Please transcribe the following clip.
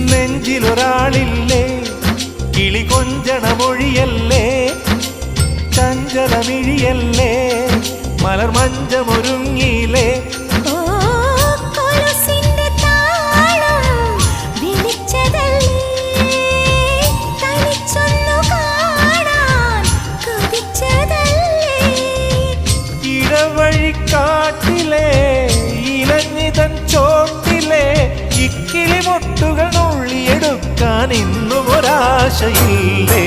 നെഞ്ചിലൊരാളില്ലേ കിളി കൊഞ്ചണ മൊഴിയല്ലേ ചഞ്ചലമിഴിയല്ലേ മലർമഞ്ചമൊരുങ്ങിയില്ലേ ഇടവഴിക്കാട്ടിലെ ഇലഞ്ഞിതൻ ചോട്ടിലെ ഇക്കിളി മൊട്ടുകൾ നുള്ളിയെടുക്കാൻ ഇന്നും ഒരാശയില്ലേ